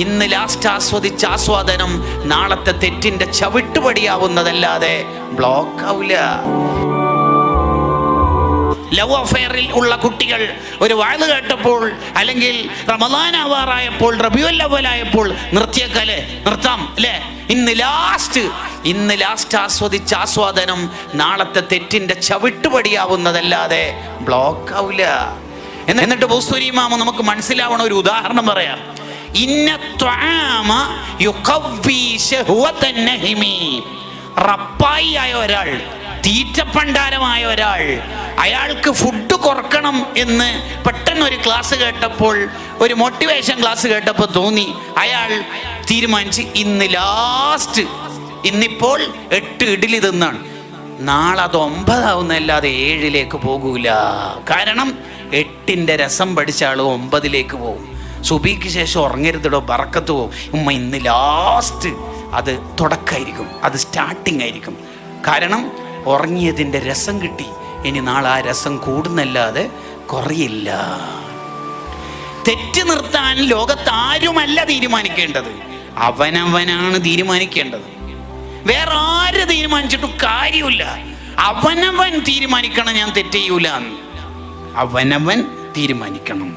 ഇന്ന് ലാസ്റ്റ് ആസ്വദിച്ച ആസ്വാദനം നാളത്തെ തെറ്റിന്റെ ചവിട്ടുപടിയാവുന്നതല്ലാതെ ബ്ലോക്ക് ആവില്ല. ലവ് അഫെയറിൽ ഉള്ള കുട്ടികൾ ഒരു വഅദ് കേട്ടപ്പോൾ, അല്ലെങ്കിൽ റമദാൻ ആവാറായപ്പോൾ, റബീഉൽ അവ്വലായപ്പോൾ നിർത്തിയേക്കല്ലേ, നിർത്താം അല്ലേ? ഇന്ന് ലാസ്റ്റ് ആസ്വദിച്ച ആസ്വാദനം നാളത്തെ തെറ്റിന്റെ ചവിട്ടുപടിയാവുന്നതല്ലാതെ ബ്ലോക്ക് ആവില്ല. എന്നിട്ട് ബൂസ്തൂരി ഇമാം നമുക്ക് മനസ്സിലാവണ ഒരു ഉദാഹരണം പറയാം. ഇന്ന ത്വആമ യുഖവ്വി ശഹ്വതൻ നഹിമി. റപ്പായി ആയ ഒരാൾ, തീറ്റപ്പണ്ടാരമായ ഒരാൾ, അയാൾക്ക് ഫുഡ് കുറക്കണം എന്ന് പെട്ടെന്നൊരു ക്ലാസ് കേട്ടപ്പോൾ, ഒരു മോട്ടിവേഷൻ ക്ലാസ് കേട്ടപ്പോൾ തോന്നി, അയാൾ തീരുമാനിച്ച് ഇന്നിപ്പോൾ 8 ഇഡ്ഡലി തിന്നാണ്, നാളെ അത് 9 ആവുന്നല്ലാതെ 7ലേക്ക് പോകൂല. കാരണം 8ന്റെ രസം പഠിച്ച ആൾ 9ലേക്ക് പോകും. സുബിക്ക് ശേഷം ഉറങ്ങരുതടോ, ബറക്കത്ത് പോകും. ഇന്ന് ലാസ്റ്റ് അത് തുടക്കമായിരിക്കും, അത് സ്റ്റാർട്ടിങ് ആയിരിക്കും. കാരണം ഉറങ്ങിയതിൻ്റെ രസം കിട്ടി. ഇനി നാളെ ആ രസം കൂടുന്നല്ലാതെ കുറയില്ല. തെറ്റ് നിർത്താൻ ലോകത്ത് ആരുമല്ല തീരുമാനിക്കേണ്ടത്, അവനവനാണ് തീരുമാനിക്കേണ്ടത്. വേറെ ആര് തീരുമാനിച്ചിട്ടും കാര്യമില്ല. അവനവൻ തീരുമാനിക്കണം ഞാൻ തെറ്റ് ചെയ്യൂല, അവനവൻ തീരുമാനിക്കണം.